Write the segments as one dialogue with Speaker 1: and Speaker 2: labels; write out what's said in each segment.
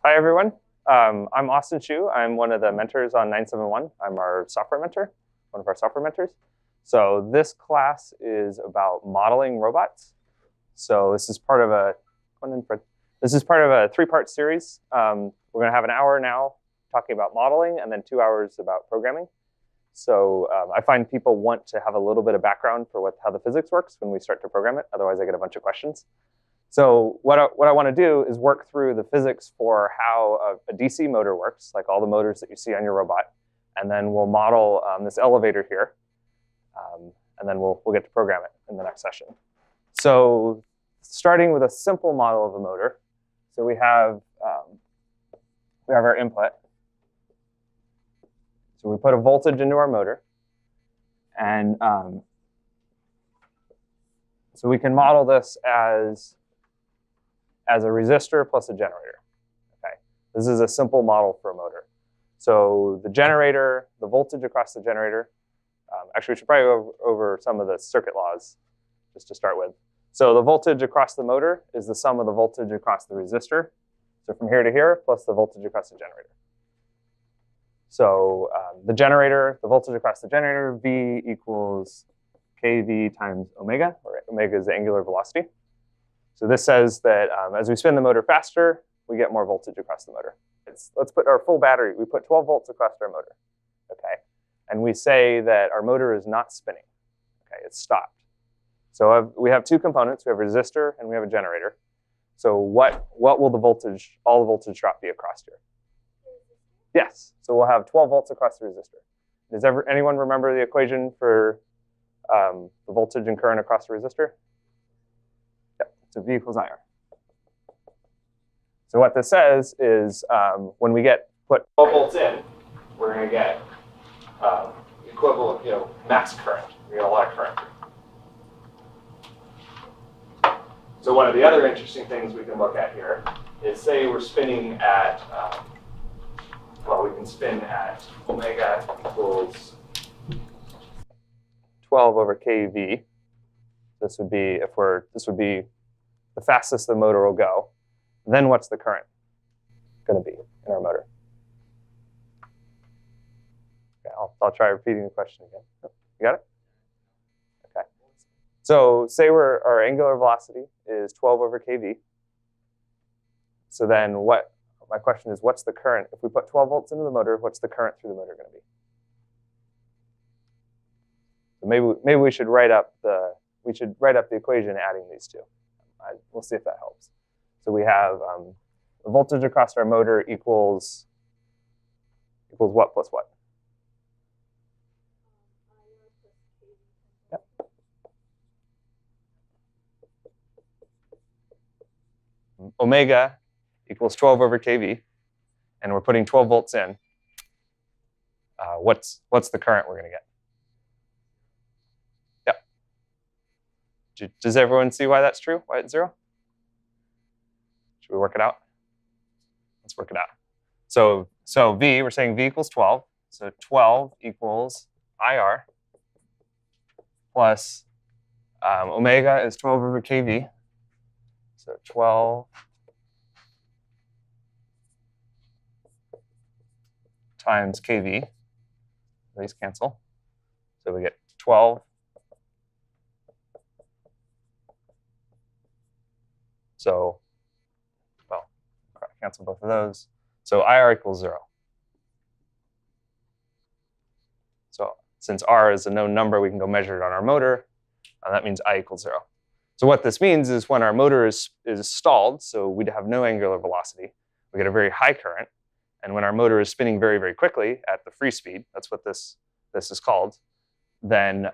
Speaker 1: Hi, everyone. I'm Austin Schuh. I'm one of the mentors on 971. I'm our software mentor, one of our software mentors. So this class is about modeling robots. So this is part of a three-part series. We're going to have an hour now talking about modeling and then 2 hours about programming. So I find people want to have a little bit of background for how the physics works when we start to program it. Otherwise, I get a bunch of questions. So what I want to do is work through the physics for how a DC motor works, like all the motors that you see on your robot. And then we'll model this elevator here. And then we'll get to program it in the next session. So starting with a simple model of a motor. So we have our input. So we put a voltage into our motor. And so we can model this as a resistor plus a generator. Okay, this is a simple model for a motor. So the generator, the voltage across the generator. Actually, we should probably go over some of the circuit laws just to start with. So the voltage across the motor is the sum of the voltage across the resistor. So from here to here, plus the voltage across the generator. So the voltage across the generator, V equals kV times omega, where omega is the angular velocity. So this says that as we spin the motor faster, we get more voltage across the motor. Let's put our full battery. We put 12 volts across our motor, okay? And we say that our motor is not spinning, okay? It's stopped. So we have two components. We have a resistor and we have a generator. So what will all the voltage drop be across here? Yes. So we'll have 12 volts across the resistor. Does anyone remember the equation for the voltage and current across the resistor? So V equals IR. So what this says is when we put 12 volts in, we're going to get equivalent, max current. We get a lot of current. So one of the other interesting things we can look at here is, say we're spinning at, we can spin at omega equals 12 over kV. This would be the fastest the motor will go. Then what's the current going to be in our motor? Okay, I'll try repeating the question again. You got it? Okay. So say our angular velocity is 12 over kV. So then my question is, what's the current? If we put 12 volts into the motor, what's the current through the motor going to be? So maybe we should write up the equation adding these two. We'll see if that helps. So we have the voltage across our motor equals what plus what? Yep. Omega equals 12 over kV, and we're putting 12 volts in. What's the current we're going to get? Does everyone see why that's true? Why it's 0? Should we work it out? Let's work it out. So V, we're saying V equals 12. So 12 equals IR plus omega is 12 over kV. So 12 times kV. These cancel. So we get 12. So, cancel both of those. So IR equals 0. So since R is a known number, we can go measure it on our motor. And that means I equals 0. So what this means is when our motor is stalled, so we have no angular velocity, we get a very high current. And when our motor is spinning very, very quickly at the free speed, that's what this is called, then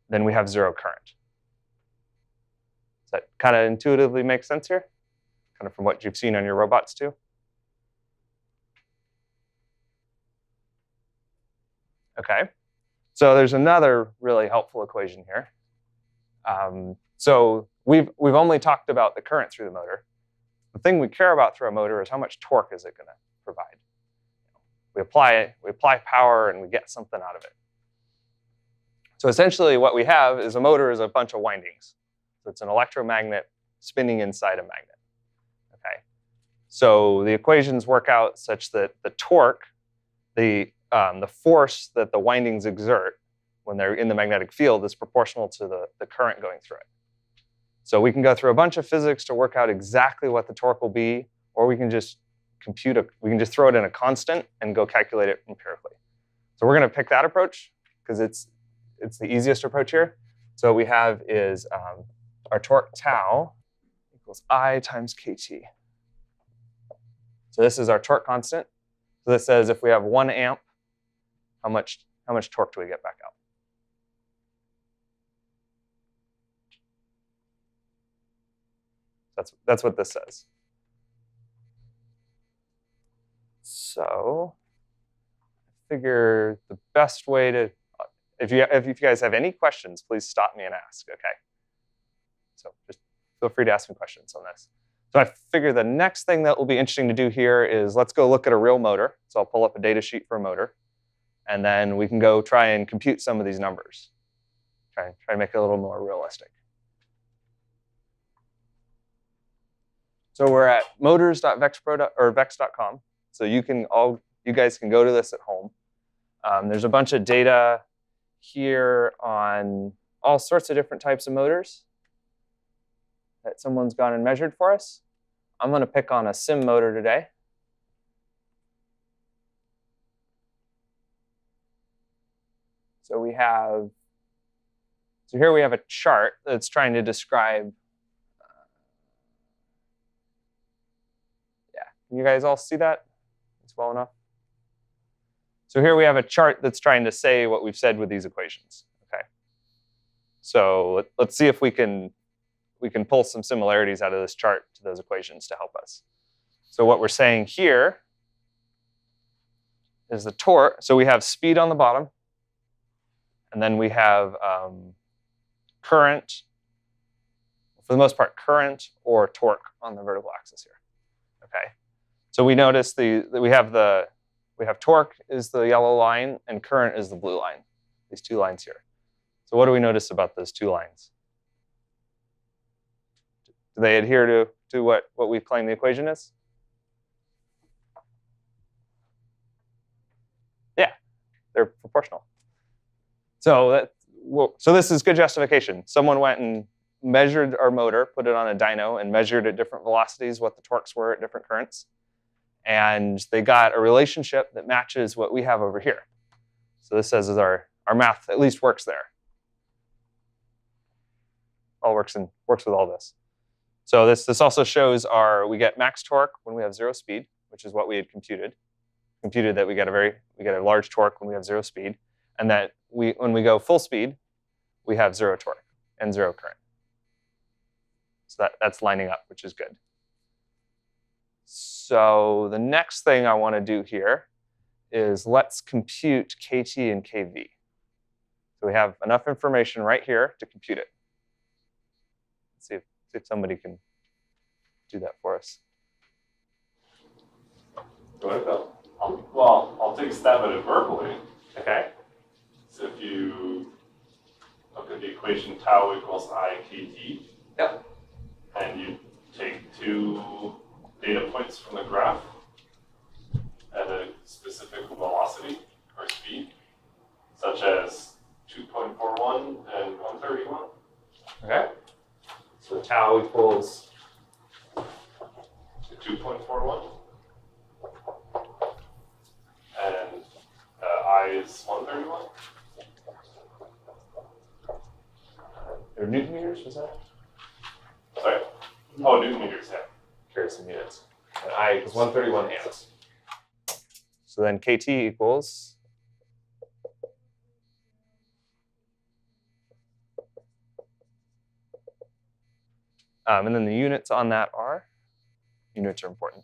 Speaker 1: we have 0 current. Does that kind of intuitively make sense here? Kind of from what you've seen on your robots too? Okay. So there's another really helpful equation here. So we've only talked about the current through the motor. The thing we care about through a motor is how much torque is it going to provide. We apply power, and we get something out of it. So essentially what we have is a motor is a bunch of windings. So it's an electromagnet spinning inside a magnet. Okay. So the equations work out such that the torque, the force that the windings exert when they're in the magnetic field is proportional to the current going through it. So we can go through a bunch of physics to work out exactly what the torque will be, or we can just we can just throw it in a constant and go calculate it empirically. So we're going to pick that approach because it's the easiest approach here. So what we have is our torque tau equals I times kT. So this is our torque constant. So this says if we have 1 amp, how much torque do we get back out? That's what this says. So I figure the best way to, if you guys have any questions, please stop me and ask, okay? So just feel free to ask me questions on this. So I figure the next thing that will be interesting to do here is let's go look at a real motor. So I'll pull up a data sheet for a motor, and then we can go try and compute some of these numbers. Try to make it a little more realistic. So we're at motors.vexpro or vex.com. So you guys can go to this at home. There's a bunch of data here on all sorts of different types of motors that someone's gone and measured for us. I'm going to pick on a sim motor today. So here we have a chart that's trying to describe. Yeah, can you guys all see that? It's well enough. So here we have a chart that's trying to say what we've said with these equations. Okay. So let's see if we can pull some similarities out of this chart to those equations to help us. So what we're saying here is the torque. So we have speed on the bottom, and then we have current, for the most part, current or torque on the vertical axis here. Okay. So we notice we have torque is the yellow line and current is the blue line. These two lines here. So what do we notice about those two lines? Do they adhere to what we claim the equation is? Yeah, they're proportional. So this is good justification. Someone went and measured our motor, put it on a dyno, and measured at different velocities what the torques were at different currents. And they got a relationship that matches what we have over here. So this says our math at least works there. All works with all this. So this also shows we get max torque when we have 0 speed, which is what we had computed. Computed that we get a large torque when we have 0 speed, and that when we go full speed, we have 0 torque and 0 current. So that's lining up, which is good. So the next thing I want to do here is let's compute KT and KV. So we have enough information right here to compute it. Let's see if somebody can do that for us.
Speaker 2: Well, I'll take a stab at it verbally.
Speaker 1: Okay.
Speaker 2: So if you look at the equation tau equals I kT,
Speaker 1: Yep.
Speaker 2: and you take 2 data points from the graph at a specific velocity or speed, such as 2.41 and 131.
Speaker 1: Okay. So tau equals
Speaker 2: 2.41, and I is 131.
Speaker 1: or Newton meters, was that?
Speaker 2: Sorry. Oh, Newton meters, yeah.
Speaker 1: Carries some units. And I equals 131 amps. So then KT equals and then the units on that are, units are important.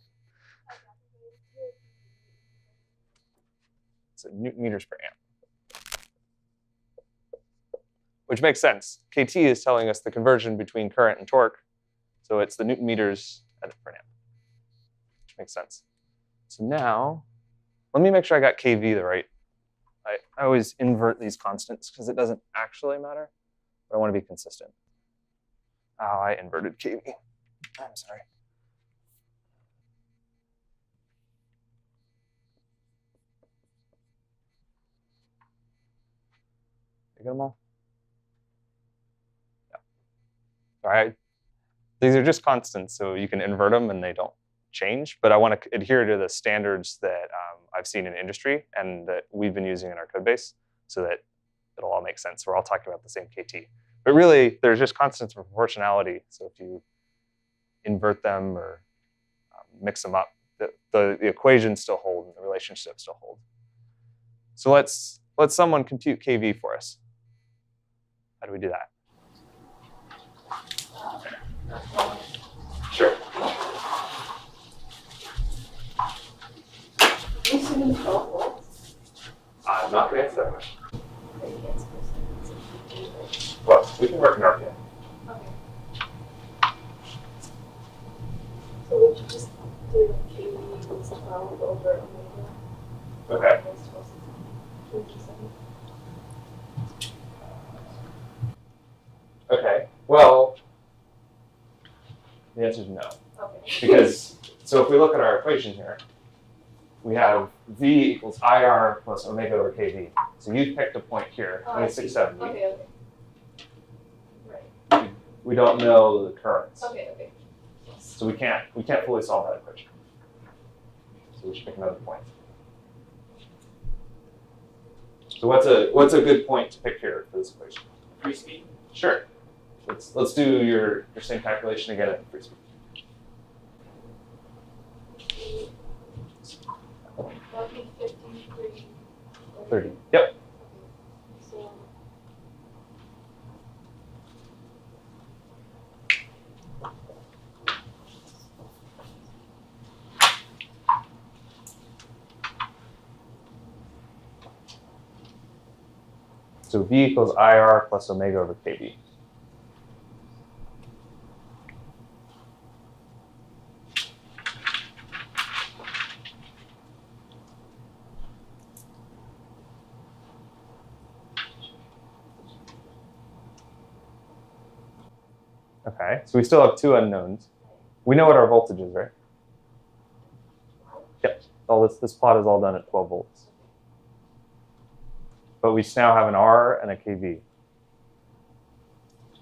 Speaker 1: So Newton meters per amp. Which makes sense. KT is telling us the conversion between current and torque. So it's the Newton meters per amp. Which makes sense. So now, let me make sure I got KV the right. I always invert these constants because it doesn't actually matter, but I want to be consistent. Oh, I inverted KV. I'm sorry. Did I get them all? Yeah. All right. These are just constants, so you can invert them and they don't change. But I want to adhere to the standards that I've seen in industry and that we've been using in our code base so that it'll all make sense. We're all talking about the same KT. But really, there's just constants of proportionality. So if you invert them or mix them up, the equations still hold and the relationships still hold. So let's let someone compute KV for us. How do we do that? Sure. I'm not going to answer that question. Well, we can work in RPM.
Speaker 3: Okay. So would you just do KV equals 12 over omega?
Speaker 1: Okay. Okay. Well, the answer is no.
Speaker 3: Okay.
Speaker 1: Because, so if we look at our equation here, we have V equals IR plus omega over KV. So you picked a point here, 2670.
Speaker 3: Okay. Right.
Speaker 1: We don't know the currents.
Speaker 3: Okay.
Speaker 1: So we can't fully solve that equation. So we should pick another point. So what's a good point to pick here for this equation?
Speaker 2: Free speed.
Speaker 1: Sure. Let's do your same calculation again at free speed. 30. Yep.
Speaker 3: So
Speaker 1: So V equals IR plus omega over KV. Okay, so we still have two unknowns. We know what our voltage is, right? Yep. All this plot is all done at 12 volts. But we now have an R and a KV.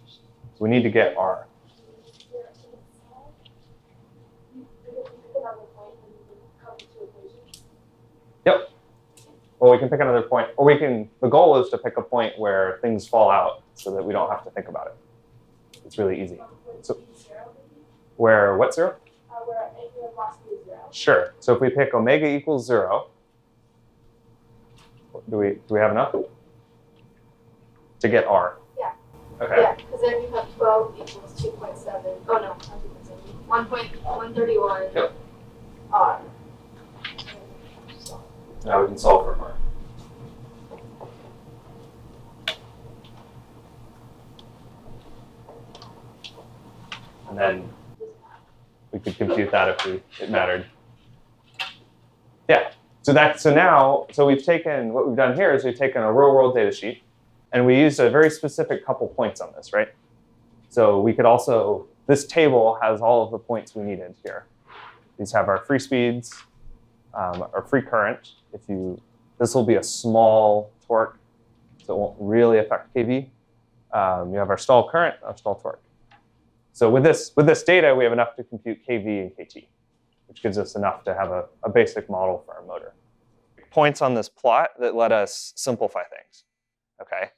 Speaker 1: So we need to get R. Yep. Well, we can pick another point, or the goal is to pick a point where things fall out so that we don't have to think about it. It's really easy. So, where what zero?
Speaker 3: where angular velocity is 0.
Speaker 1: Sure. So if we pick omega equals 0, do we have enough to get R?
Speaker 3: Yeah.
Speaker 1: Okay.
Speaker 3: Yeah, because then you have 12 equals 2.7. Oh no, not 2.7. 1.131
Speaker 1: Yep.
Speaker 3: R.
Speaker 1: Now we can solve for R. And then we could compute that if it mattered. Yeah. So we've taken, what we've done here is we've taken a real world data sheet and we used a very specific couple points on this, right? So we could also, this table has all of the points we needed here. These have our free speeds, our free current. This will be a small torque, so it won't really affect KV. You have our stall current, our stall torque. So with this data, we have enough to compute KV and KT, which gives us enough to have a basic model for our motor. Points on this plot that let us simplify things, okay?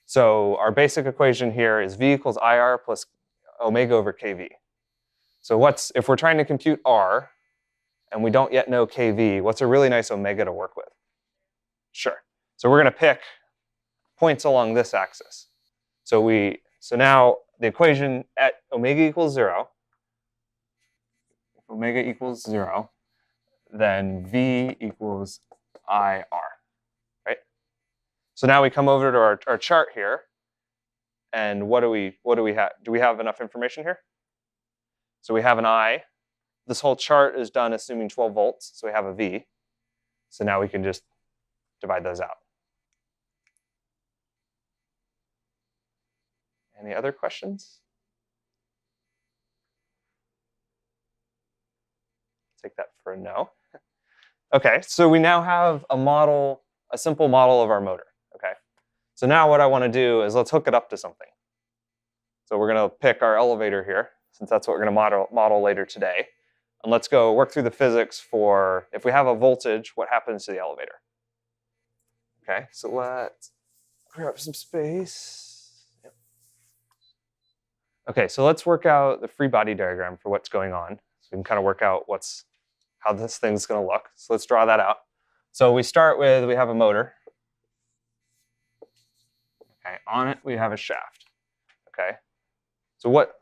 Speaker 1: So our basic equation here is V equals IR plus omega over KV. So if we're trying to compute R, and we don't yet know KV, what's a really nice omega to work with? Sure. So we're going to pick points along this axis. So now the equation at omega equals 0, if omega equals 0, then V equals IR, right? So now we come over to our chart here, and what do we have? Do we have enough information here? So we have an I. This whole chart is done assuming 12 volts, so we have a V. So now we can just divide those out. Any other questions? Take that for a no. Okay, so we now have a simple model of our motor, okay? So now what I want to do is let's hook it up to something. So we're going to pick our elevator here, since that's what we're going to model later today. And let's go work through the physics for if we have a voltage, what happens to the elevator? Okay, so let's clear up some space. Yep. Okay, so let's work out the free body diagram for what's going on. So we can kind of work out how this thing's going to look. So let's draw that out. So we start with, we have a motor. Okay, on it we have a shaft. Okay, so what,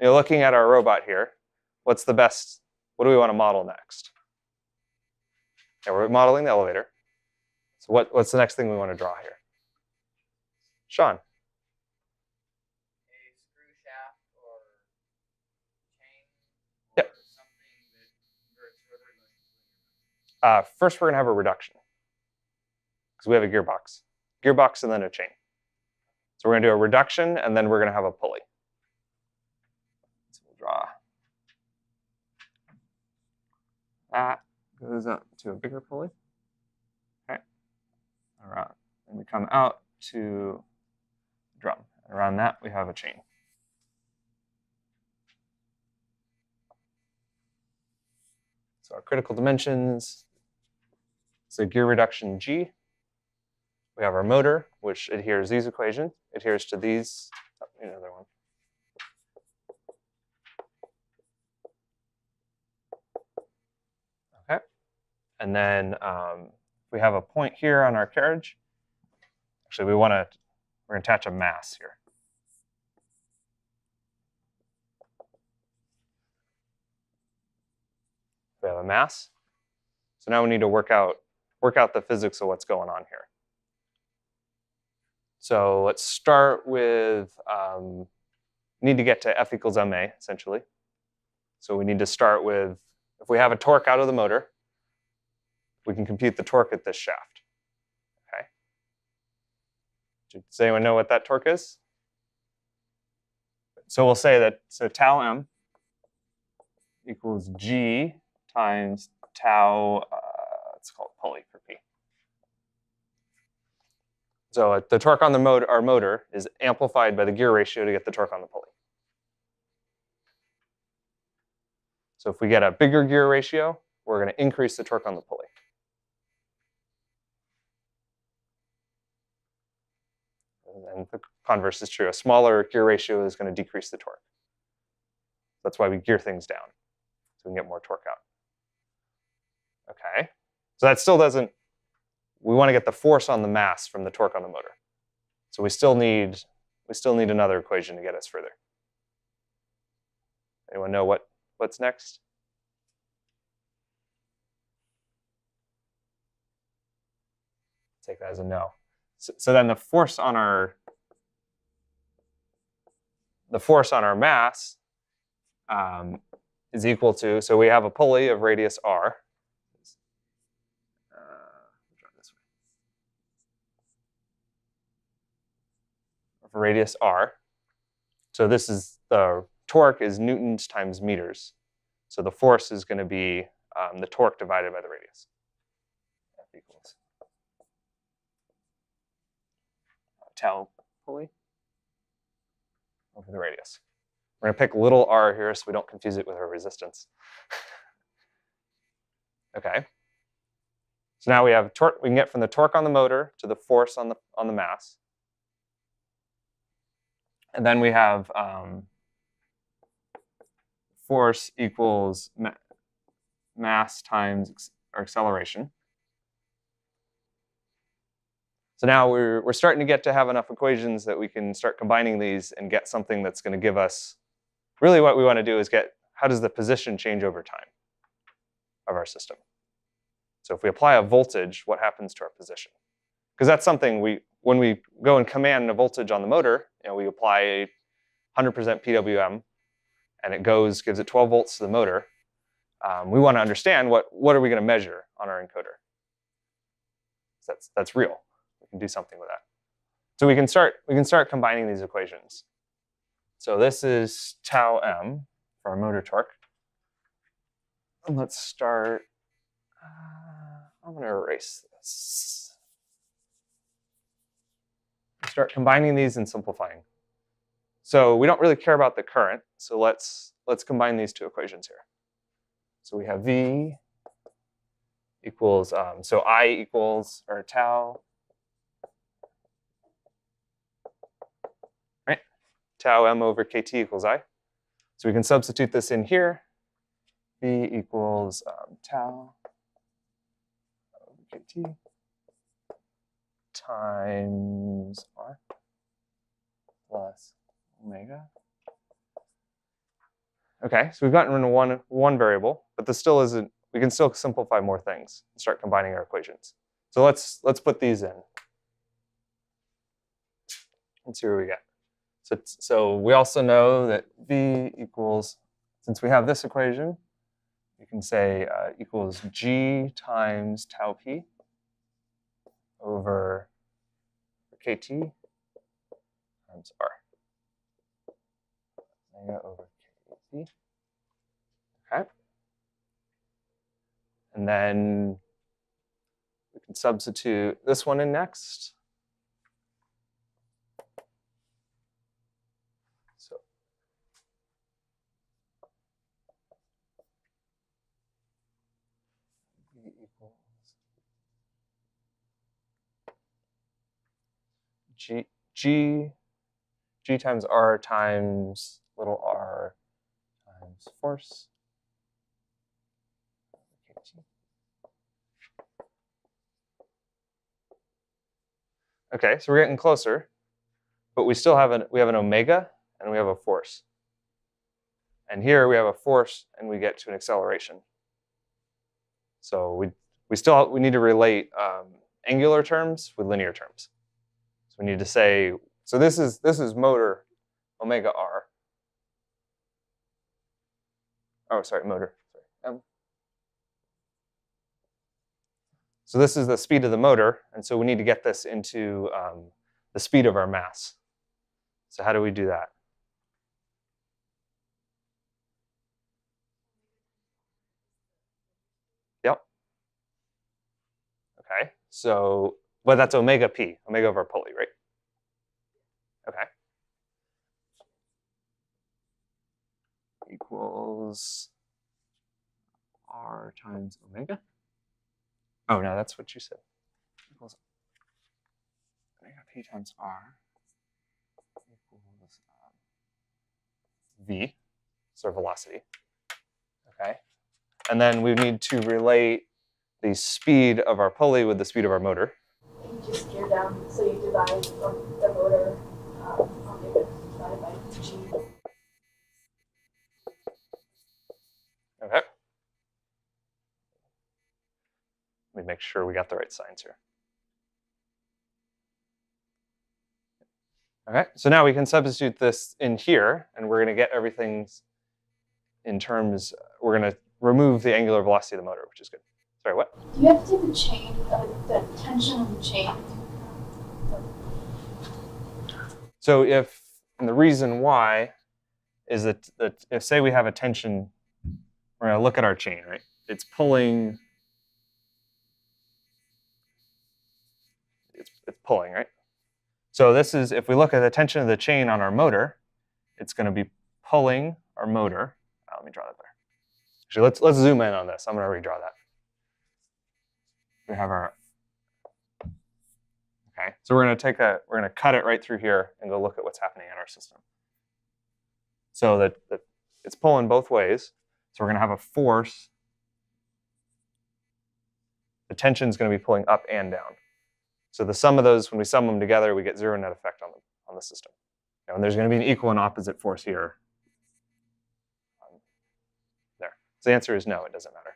Speaker 1: looking at our robot here, what do we want to model next? Okay, we're modeling the elevator. So what's the next thing we want to draw here? Sean.
Speaker 4: A screw shaft or chain or
Speaker 1: Yep.
Speaker 4: something that converts rotary motion.
Speaker 1: First, we're going to have a reduction because we have a gearbox and then a chain. So we're going to do a reduction, and then we're going to have a pulley. So we'll draw that goes up to a bigger pulley. Okay, around, and we come out to drum. Around that, we have a chain. So our critical dimensions, so gear reduction G. We have our motor, which adheres these equations, adheres to these. Oh, another one. Okay, and then we have a point here on our carriage. Actually, we're going to attach a mass here. We have a mass. So now we need to work out the physics of what's going on here. So let's start with, need to get to F equals ma, essentially. So we need to start with, if we have a torque out of the motor, we can compute the torque at this shaft. Okay. Does anyone know what that torque is? So we'll say that, so tau m equals G times tau, let's call it pulley for P. So the torque on our motor is amplified by the gear ratio to get the torque on the pulley. So if we get a bigger gear ratio, we're going to increase the torque on the pulley. And the converse is true. A smaller gear ratio is going to decrease the torque. That's why we gear things down, so we can get more torque out. Okay, so that still doesn't, we want to get the force on the mass from the torque on the motor. So we still need another equation to get us further. Anyone know what's next? Take that as a no. So then the force on our mass is equal to, so we have a pulley of radius r. Of radius r. So this is the torque is newtons times meters. So the force is going to be the torque divided by the radius. F equals tau pulley over the radius. We're going to pick little r here so we don't confuse it with our resistance. Okay. So now we have torque. We can get from the torque on the motor to the force on the mass. And then we have force equals mass times our acceleration. So now we're starting to get to have enough equations that we can start combining these and get something that's going to give us, really what we want to do is get, how does the position change over time of our system? So if we apply a voltage, what happens to our position? Because that's something when we go and command a voltage on the motor, we apply 100% PWM, and it gives it 12 volts to the motor. We want to understand what are we going to measure on our encoder. That's real. We can do something with that. So we can start combining these equations. So this is tau m for our motor torque. And let's start. I'm going to erase this. start combining these and simplifying. So we don't really care about the current, so let's combine these two equations here. So we have V equals, so I equals, or tau, right? Tau m over kt equals I. So we can substitute this in here. V equals tau over kt times R plus omega. Okay, so we've gotten rid of one variable, but this still isn't, we can still simplify more things and start combining our equations. So let's put these in. Let's see what we get. So we also know that V equals, since we have this equation, you can say equals G times tau P over KT times R. Omega over KT. Okay. And then we can substitute this one in next. So V equals G times R times little r times force. Okay, so we're getting closer, but we still have an omega and we have a force. And here we have a force and we get to an acceleration. So we need to relate angular terms with linear terms. So we need to say, so this is motor omega r. Oh, sorry, motor. Sorry, m. So this is the speed of the motor, and so we need to get this into the speed of our mass. So how do we do that? Yep. Okay, so, but that's omega p, omega of our pulley, right? Okay. Equals r times omega. Oh, no, that's what you said. Equals omega p times r equals v, so velocity. Okay. And then we need to relate the speed of our pulley with the speed of our motor.
Speaker 3: You just gear down, so you divide the motor omega divided by g.
Speaker 1: Okay. Let me make sure we got the right signs here. Okay, so now we can substitute this in here, and we're going to get everything in terms, we're going to remove the angular velocity of the motor, which is good. Sorry, what?
Speaker 3: Do you have to take the chain, the tension of the chain?
Speaker 1: So if, and the reason why is that if, say we have a tension, we're going to look at our chain, right? It's pulling, it's pulling, right? So this is, if we look at the tension of the chain on our motor, it's going to be pulling our motor. Let me draw that there. Actually, let's zoom in on this. I'm going to redraw that. We have our, okay. So we're going to cut it right through here and go look at what's happening in our system. So that it's pulling both ways. So we're going to have a force. The tension is going to be pulling up and down. So the sum of those, when we sum them together, we get zero net effect on the system. And there's going to be an equal and opposite force here. There. So the answer is no, it doesn't matter.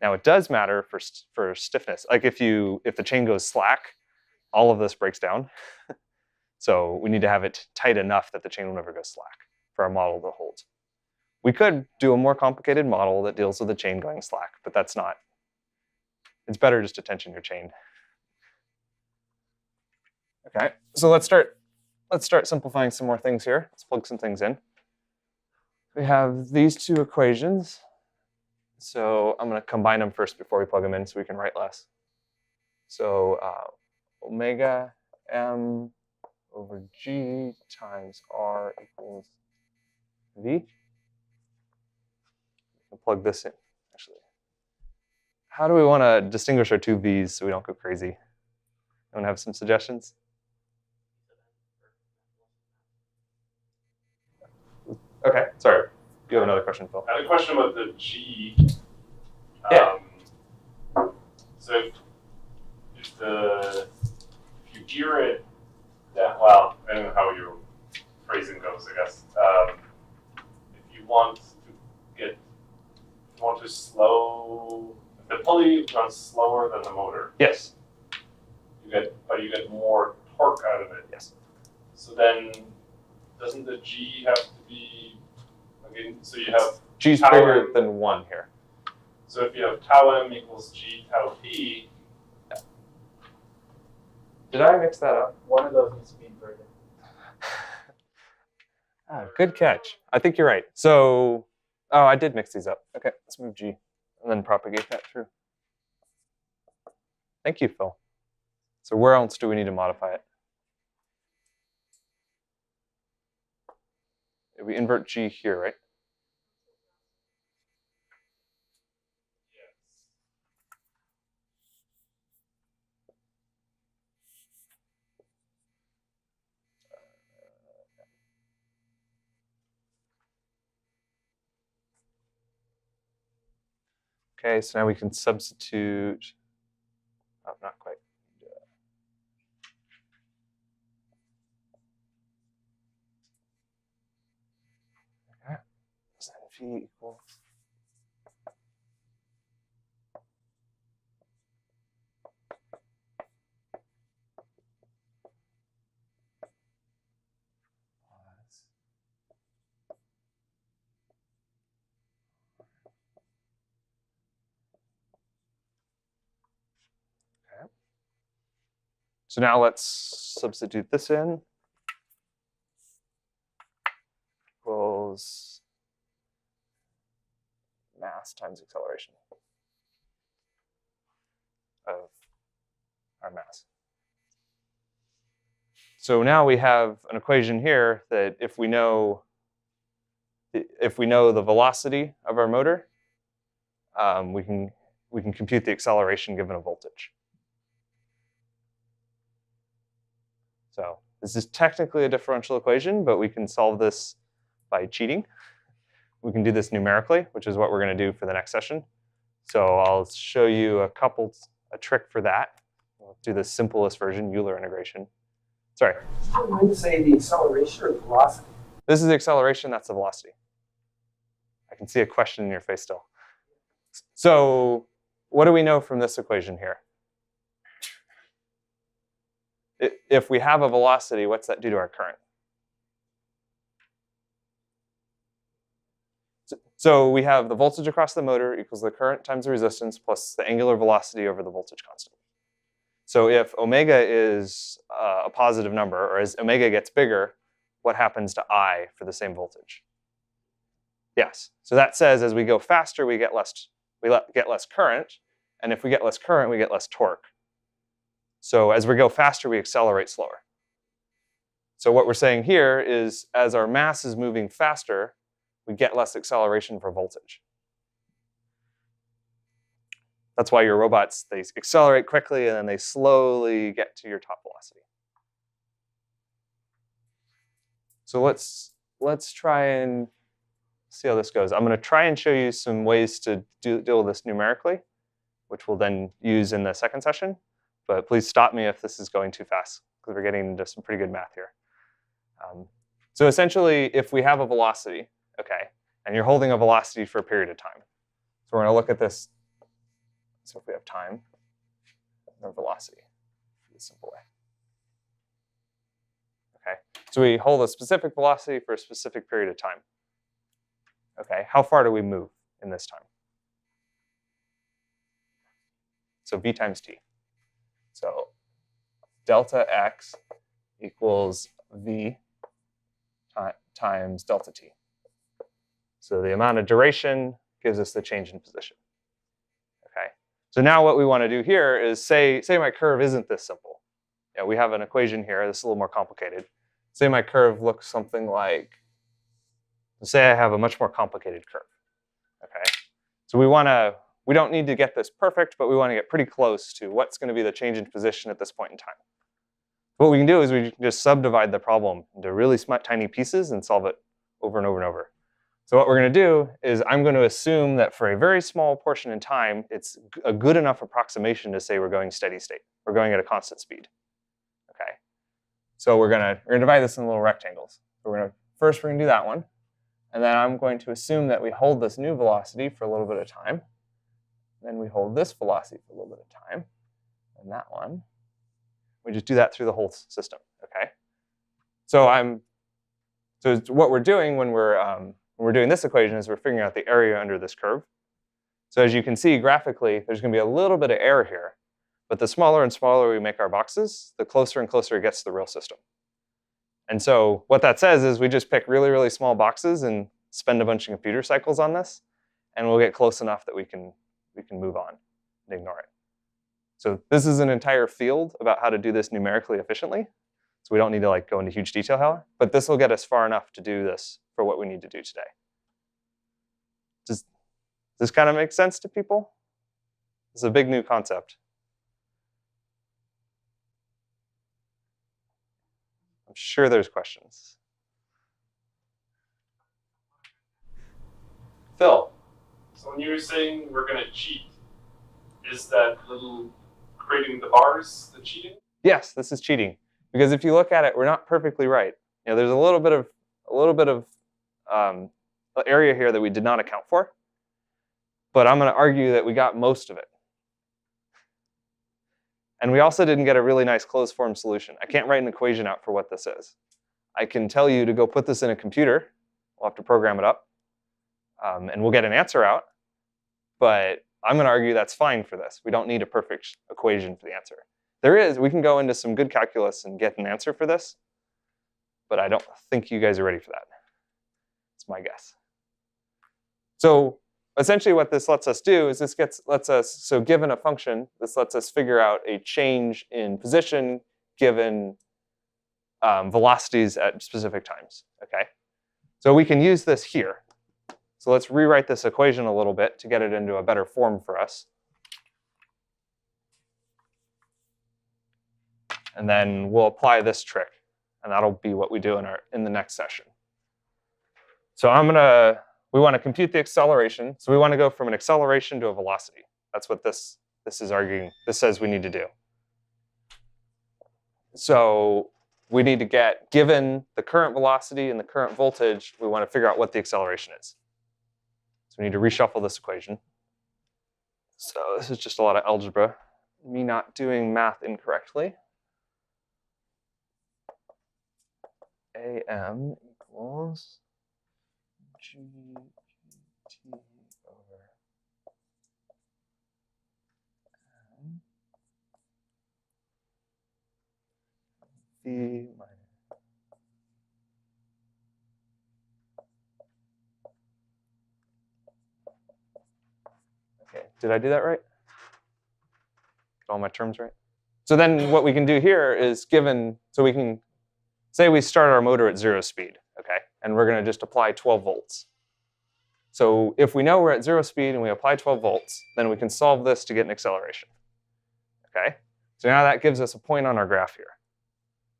Speaker 1: Now it does matter for stiffness. Like if the chain goes slack, all of this breaks down. So we need to have it tight enough that the chain will never go slack for our model to hold. We could do a more complicated model that deals with the chain going slack, but that's not. It's better just to tension your chain. Okay, so let's start simplifying some more things here. Let's plug some things in. We have these two equations. So I'm going to combine them first before we plug them in so we can write less. So omega m over G times R equals V. I'll plug this in, actually. How do we want to distinguish our two V's so we don't go crazy? Anyone have some suggestions? Okay, sorry. You have another question, Phil?
Speaker 2: I had a question about the G.
Speaker 1: Yeah.
Speaker 2: So if you gear it down, well, I don't know how your phrasing goes, I guess. If you want to slow, if the pulley runs slower than the motor,
Speaker 1: Yes.
Speaker 2: but you get more torque out of it.
Speaker 1: Yes.
Speaker 2: So then, doesn't the G have to be, so you have
Speaker 1: G's
Speaker 2: tau
Speaker 1: bigger
Speaker 2: M.
Speaker 1: than 1 here.
Speaker 2: So if you have tau M equals G tau P,
Speaker 1: Did I mix that up?
Speaker 4: One of those needs to be inverted.
Speaker 1: Good catch. I think you're right. So, oh, I did mix these up. Okay, let's move G and then propagate that through. Thank you, Phil. So where else do we need to modify it? We invert G here, right? Okay, so now we can substitute. Oh, not quite. Okay. So then V equals. Okay. So now let's substitute this in. Equals mass times acceleration of our mass. So now we have an equation here that if we know the velocity of our motor, we can compute the acceleration given a voltage. So this is technically a differential equation, but we can solve this by cheating. We can do this numerically, which is what we're going to do for the next session. So I'll show you a trick for that. We'll do the simplest version, Euler integration. Sorry.
Speaker 5: When you say the acceleration or the velocity?
Speaker 1: This is the acceleration, that's the velocity. I can see a question in your face still. So what do we know from this equation here? If we have a velocity, what's that do to our current? So we have the voltage across the motor equals the current times the resistance plus the angular velocity over the voltage constant. So if omega is a positive number, or as omega gets bigger, what happens to I for the same voltage? Yes. So that says as we go faster, we get less current, and if we get less current, we get less torque. So as we go faster, we accelerate slower. So what we're saying here is as our mass is moving faster, we get less acceleration for voltage. That's why your robots, they accelerate quickly and then they slowly get to your top velocity. So let's try and see how this goes. I'm going to try and show you some ways to deal with this numerically, which we'll then use in the second session. But please stop me if this is going too fast, because we're getting into some pretty good math here. So essentially, if we have a velocity, okay, and you're holding a velocity for a period of time. So we're going to look at this. So if we have time, or velocity, in a simple way. Okay, so we hold a specific velocity for a specific period of time. Okay, how far do we move in this time? So v times t. So delta x equals v times delta t. So the amount of duration gives us the change in position. Okay. So now what we want to do here is say my curve isn't this simple. yeah, we have an equation here. This is a little more complicated. Say my curve looks something like, say I have a much more complicated curve. Okay, so we don't need to get this perfect, but we want to get pretty close to what's going to be the change in position at this point in time. What we can do is we can just subdivide the problem into really tiny pieces and solve it over and over and over. So what we're going to do is I'm going to assume that for a very small portion in time, it's a good enough approximation to say we're going steady state. We're going at a constant speed. Okay. So we're going to divide this in little rectangles. So first we're going to do that one. And then I'm going to assume that we hold this new velocity for a little bit of time. Then we hold this velocity for a little bit of time. And that one. We just do that through the whole system. Okay. So what we're doing when we're doing this equation is we're figuring out the area under this curve. So as you can see graphically, there's going to be a little bit of error here. But the smaller and smaller we make our boxes, the closer and closer it gets to the real system. And so what that says is we just pick really, really small boxes and spend a bunch of computer cycles on this, and we'll get close enough that we can move on and ignore it. So this is an entire field about how to do this numerically efficiently. So we don't need to go into huge detail here, but this will get us far enough to do this for what we need to do today. Does this kind of make sense to people? It's a big new concept. I'm sure there's questions. Phil.
Speaker 2: So when you were saying we're going to cheat, is that little creating the bars the cheating?
Speaker 1: Yes, this is cheating. Because if you look at it, we're not perfectly right. There's a little bit of area here that we did not account for. But I'm going to argue that we got most of it. And we also didn't get a really nice closed form solution. I can't write an equation out for what this is. I can tell you to go put this in a computer. We'll have to program it up. And we'll get an answer out. But I'm going to argue that's fine for this. We don't need a perfect equation for the answer. We can go into some good calculus and get an answer for this. But I don't think you guys are ready for that. It's my guess. So essentially what this lets us do is so given a function, this lets us figure out a change in position given velocities at specific times, okay? So we can use this here. So let's rewrite this equation a little bit to get it into a better form for us. And then we'll apply this trick, and that'll be what we do in the next session. So we want to compute the acceleration. So we want to go from an acceleration to a velocity. That's what this is arguing. This says we need to do. So we need to get, given the current velocity and the current voltage, we want to figure out what the acceleration is. So we need to reshuffle this equation. So this is just a lot of algebra. Me not doing math incorrectly. AM equals GT over M V minus. Okay, did I do that right? Get all my terms right? So then what we can do here is so we can say we start our motor at 0 speed, okay? And we're going to just apply 12 volts. So if we know we're at 0 speed and we apply 12 volts, then we can solve this to get an acceleration, okay? So now that gives us a point on our graph here.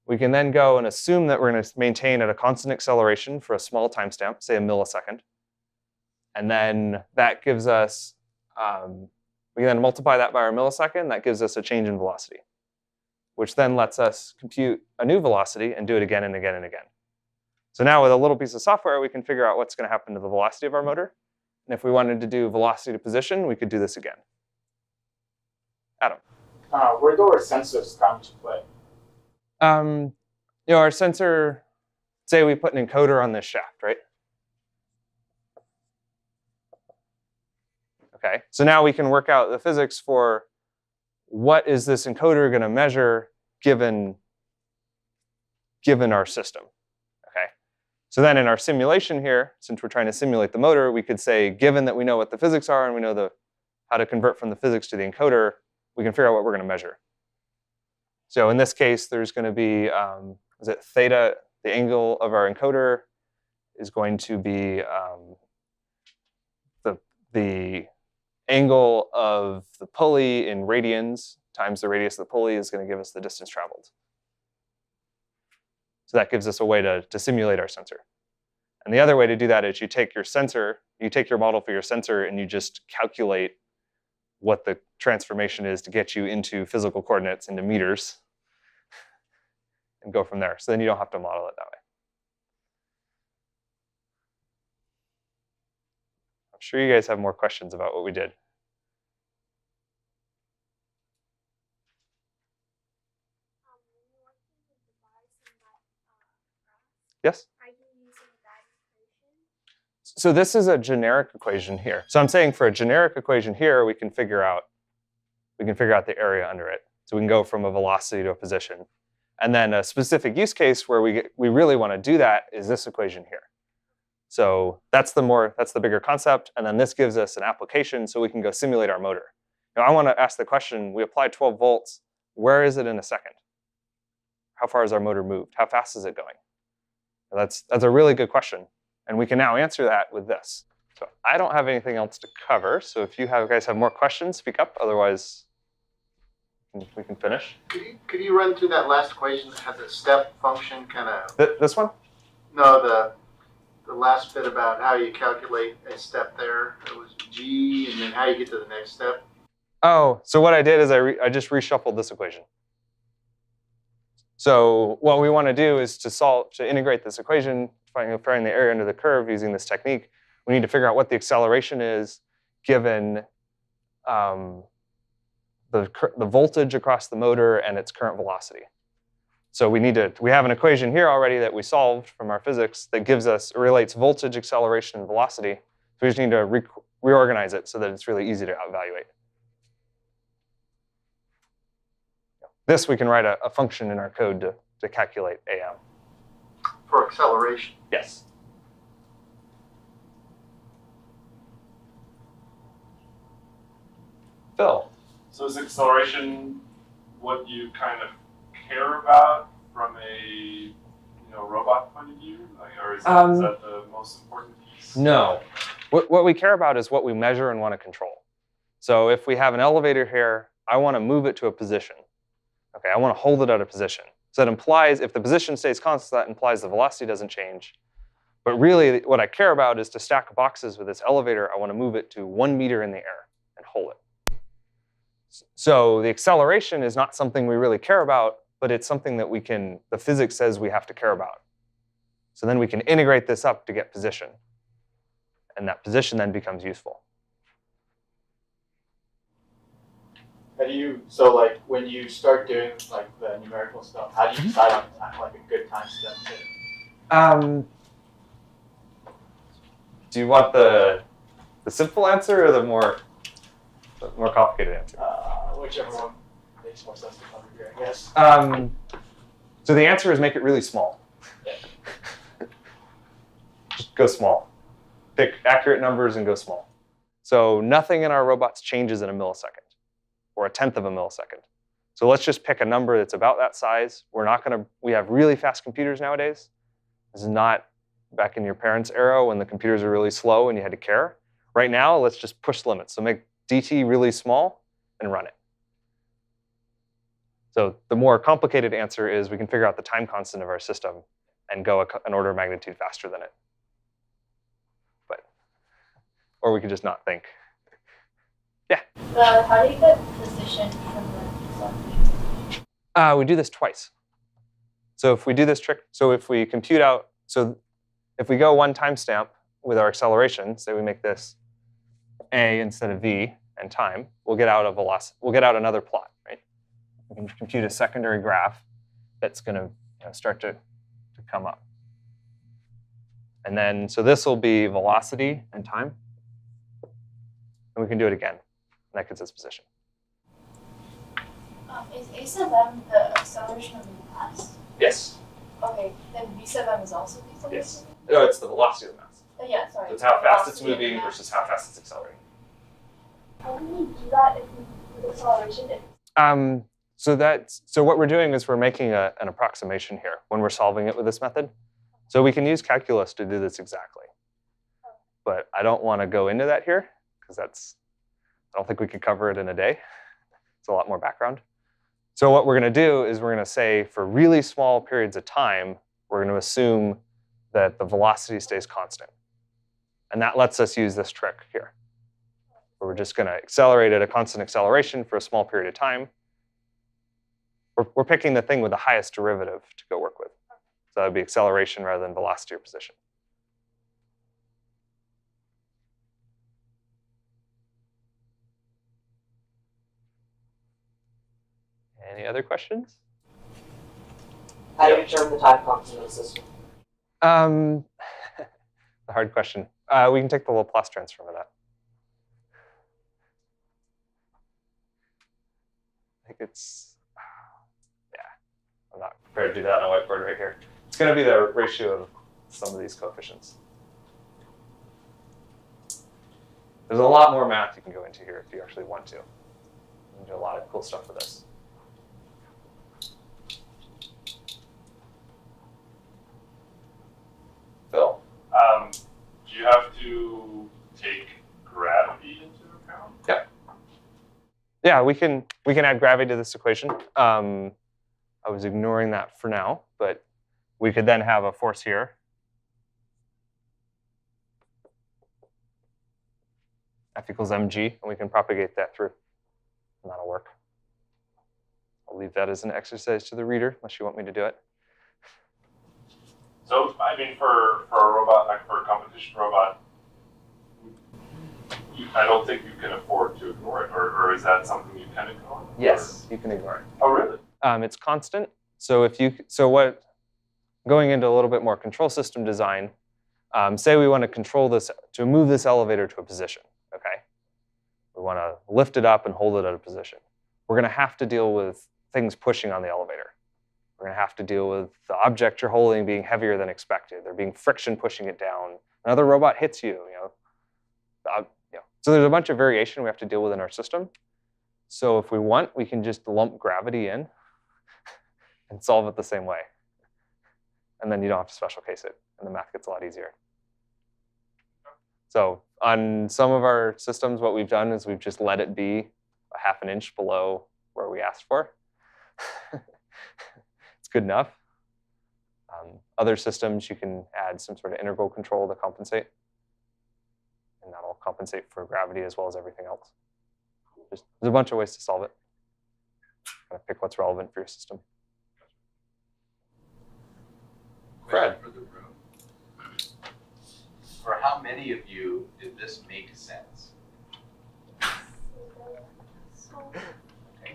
Speaker 1: We can then go and assume that we're going to maintain at a constant acceleration for a small timestamp, say a millisecond. And then that gives us, we can then multiply that by our millisecond. That gives us a change in velocity, which then lets us compute a new velocity and do it again and again and again. So now with a little piece of software, we can figure out what's going to happen to the velocity of our motor. And if we wanted to do velocity to position, we could do this again. Adam.
Speaker 6: Where do our sensors come into play?
Speaker 1: Our sensor, say we put an encoder on this shaft, right? Okay, so now we can work out the physics for what is this encoder going to measure given our system, okay? So then in our simulation here, since we're trying to simulate the motor, we could say, given that we know what the physics are and we know how to convert from the physics to the encoder, we can figure out what we're going to measure. So in this case, there's going to be, is it theta, the angle of our encoder is going to be the angle of the pulley in radians times the radius of the pulley is going to give us the distance traveled. So that gives us a way to simulate our sensor. And the other way to do that is you take your sensor, you take your model for your sensor, and you just calculate what the transformation is to get you into physical coordinates, into meters, and go from there. So then you don't have to model it that way. I'm sure you guys have more questions about what we did. Yes? So this is a generic equation here. So I'm saying for a generic equation here, we can figure out the area under it. So we can go from a velocity to a position. And then a specific use case where we really want to do that is this equation here. So that's the bigger concept. And then this gives us an application so we can go simulate our motor. Now I want to ask the question, we applied 12 volts. Where is it in a second? How far has our motor moved? How fast is it going? That's a really good question. And we can now answer that with this. So I don't have anything else to cover. So if you guys have more questions, speak up. Otherwise, we can finish.
Speaker 7: Could you run through that last equation that had the step function kind of?
Speaker 1: This one?
Speaker 7: No, the last bit about how you calculate a step there. It was G, and then how you get to the next step.
Speaker 1: Oh, so what I did is I just reshuffled this equation. So what we want to do is to integrate this equation, finding the area under the curve using this technique. We need to figure out what the acceleration is given the voltage across the motor and its current velocity. So we have an equation here already that we solved from our physics that relates voltage, acceleration, and velocity. So we just need to reorganize it so that it's really easy to evaluate. This we can write a function in our code to calculate AM.
Speaker 7: For acceleration.
Speaker 1: Yes. Phil.
Speaker 2: So is acceleration what you kind of care about from a robot point of view? Or is that the most important piece?
Speaker 1: No. What we care about is what we measure and want to control. So if we have an elevator here, I want to move it to a position. Okay, I want to hold it at a position. So that implies if the position stays constant, that implies the velocity doesn't change. But really, what I care about is to stack boxes with this elevator. I want to move it to 1 meter in the air and hold it. So the acceleration is not something we really care about, but it's something that the physics says we have to care about. So then we can integrate this up to get position. And that position then becomes useful.
Speaker 6: So like when you start doing like the numerical stuff, how do you decide on time, like a good time step?
Speaker 1: Do you want the simple answer or the more complicated answer?
Speaker 6: Whichever one makes more sense to come here, I guess.
Speaker 1: So the answer is make it really small.
Speaker 6: Yeah.
Speaker 1: Just go small. Pick accurate numbers and go small. So nothing in our robots changes in a millisecond or a tenth of a millisecond. So let's just pick a number that's about that size. We have really fast computers nowadays. This is not back in your parents' era when the computers were really slow and you had to care. Right now, let's just push limits. So make DT really small and run it. So the more complicated answer is we can figure out the time constant of our system and go an order of magnitude faster than it. Or we could just not think. Yeah?
Speaker 3: How do you get position from the
Speaker 1: We do this twice. So if we do this trick, so if we compute out, so if we go one timestamp with our acceleration, say we make this A instead of V and time, we'll get out a velocity. We'll get out another plot, right? We can compute a secondary graph that's going to start to come up. And then, so this will be velocity and time. And we can do it again. And that gets its position.
Speaker 3: Is A sub m the acceleration of the mass?
Speaker 1: Yes.
Speaker 3: Okay, then V sub m is also the acceleration?
Speaker 1: Yes. No, it's the velocity of the mass.
Speaker 3: Yeah, sorry.
Speaker 1: So it's how fast it's
Speaker 3: Velocity of the
Speaker 1: moving
Speaker 3: mass.
Speaker 1: versus how fast it's accelerating.
Speaker 3: How do we do that with acceleration?
Speaker 1: So what we're doing is we're making an approximation here when we're solving it with this method. So we can use calculus to do this exactly. But I don't want to go into that here because I don't think we could cover it in a day. It's a lot more background. So what we're going to do is we're going to say for really small periods of time, we're going to assume that the velocity stays constant. And that lets us use this trick here, where we're just going to accelerate at a constant acceleration for a small period of time. We're picking the thing with the highest derivative to go work with. So that would be acceleration rather than velocity or position. Any other questions?
Speaker 8: How do you determine the time constant of the system?
Speaker 1: The hard question. We can take the Laplace transform of that. I think it's, yeah, I'm not prepared to do that on a whiteboard right here. It's going to be the ratio of some of these coefficients. There's a lot more math you can go into here if you actually want to. You can do a lot of cool stuff with this. Phil?
Speaker 2: Do you have to take gravity into account?
Speaker 1: Yep. Yeah, we can add gravity to this equation. I was ignoring that for now, but we could then have a force here. F equals mg, and we can propagate that through. And that'll work. I'll leave that as an exercise to the reader, unless you want me to do it.
Speaker 2: So, I mean, for a robot, like for a competition robot, I don't think you can afford to ignore it, or is that something you can ignore?
Speaker 1: Yes, you can ignore it.
Speaker 2: Oh, really?
Speaker 1: It's constant. So going into a little bit more control system design, say we want to control this, to move this elevator to a position, okay? We want to lift it up and hold it at a position. We're going to have to deal with things pushing on the elevator. We're going to have to deal with the object you're holding being heavier than expected. There being friction pushing it down. Another robot hits you, So there's a bunch of variation we have to deal with in our system. So if we want, we can just lump gravity in and solve it the same way. And then you don't have to special case it, and the math gets a lot easier. So on some of our systems, what we've done is we've just let it be a half an inch below where we asked for. It's good enough. Other systems, you can add some sort of integral control to compensate. And that'll compensate for gravity as well as everything else. There's a bunch of ways to solve it. Kind of pick what's relevant for your system. Fred.
Speaker 9: For the room. For how many of you did this make sense? Okay.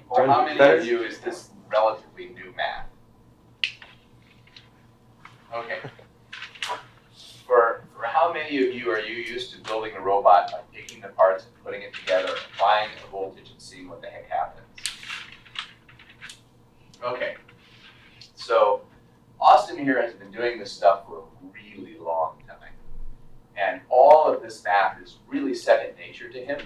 Speaker 9: For how many of you is this relatively new math? Okay. For how many of you are you used to building a robot by taking the parts and putting it together, applying a voltage and seeing what the heck happens? Okay. So Austin here has been doing this stuff for a really long time. And all of this math is really second nature to him.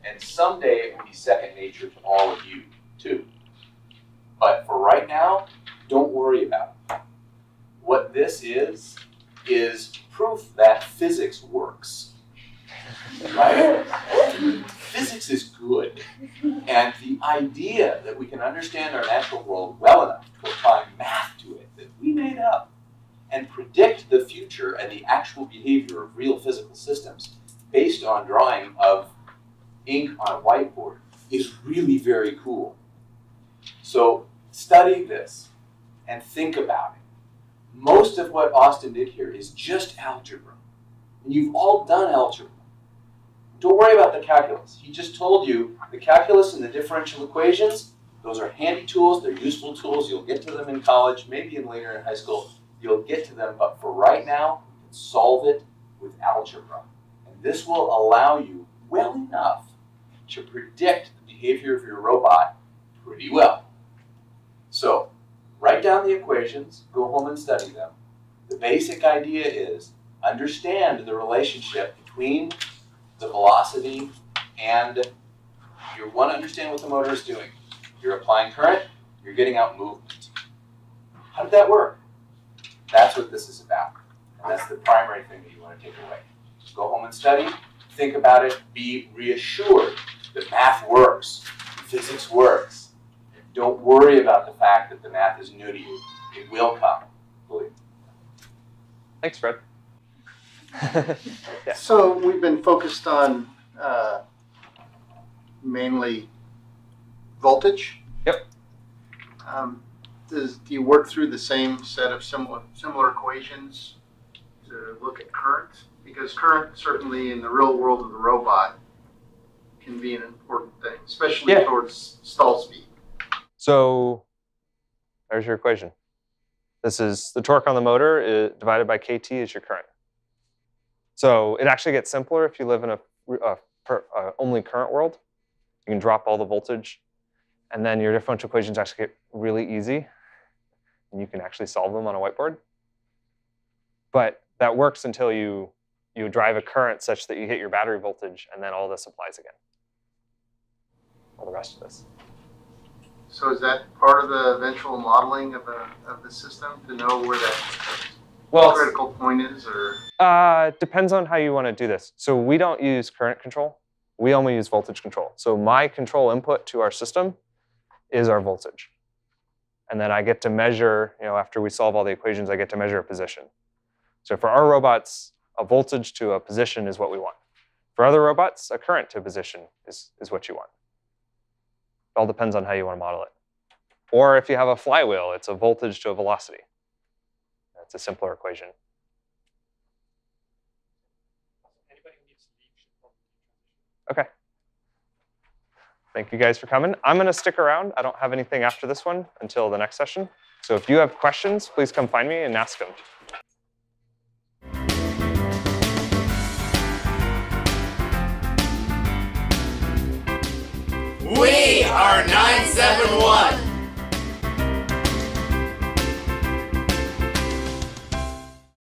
Speaker 9: And someday it will be second nature to all of you too. But for right now, don't worry about it. What this is proof that physics works, right? Physics is good. And the idea that we can understand our natural world well enough to apply math to it that we made up and predict the future and the actual behavior of real physical systems based on drawing of ink on a whiteboard is really very cool. So study this and think about it. Most of what Austin did here is just algebra. And you've all done algebra. Don't worry about the calculus. He just told you the calculus and the differential equations, those are handy tools, they're useful tools. You'll get to them in college, maybe later in high school. You'll get to them, but for right now, you can solve it with algebra. And this will allow you well enough to predict the behavior of your robot pretty well. So, write down the equations, go home and study them. The basic idea is understand the relationship between the velocity and you want to understand what the motor is doing. You're applying current, You're getting out movement. How did that work? That's what this is about. And that's the primary thing that you want to take away. Go home and study, think about it, be reassured that math works, physics works. Don't worry about the fact that the math is new to you. It will come, believe me.
Speaker 1: Thanks, Fred. Yeah.
Speaker 7: So we've been focused on mainly voltage.
Speaker 1: Yep.
Speaker 7: Do you work through the same set of similar equations to look at current? Because current, certainly in the real world of the robot, can be an important thing, especially towards stall speed.
Speaker 1: So there's your equation. This is the torque on the motor divided by KT is your current. So it actually gets simpler if you live in a only current world. You can drop all the voltage, and then your differential equations actually get really easy, and you can actually solve them on a whiteboard. But that works until you drive a current such that you hit your battery voltage, and then all this applies again. All the rest of this.
Speaker 7: So is that part of the eventual modeling of the system to know where that critical point is, or?
Speaker 1: Depends on how you want to do this. So we don't use current control. We only use voltage control. So my control input to our system is our voltage. And then I get to measure, after we solve all the equations, I get to measure a position. So for our robots, a voltage to a position is what we want. For other robots, a current to a position is what you want. It all depends on how you want to model it. Or if you have a flywheel, it's a voltage to a velocity. That's a simpler equation. Okay. Thank you guys for coming. I'm going to stick around. I don't have anything after this one until the next session. So if you have questions, please come find me and ask them.
Speaker 10: We are 971.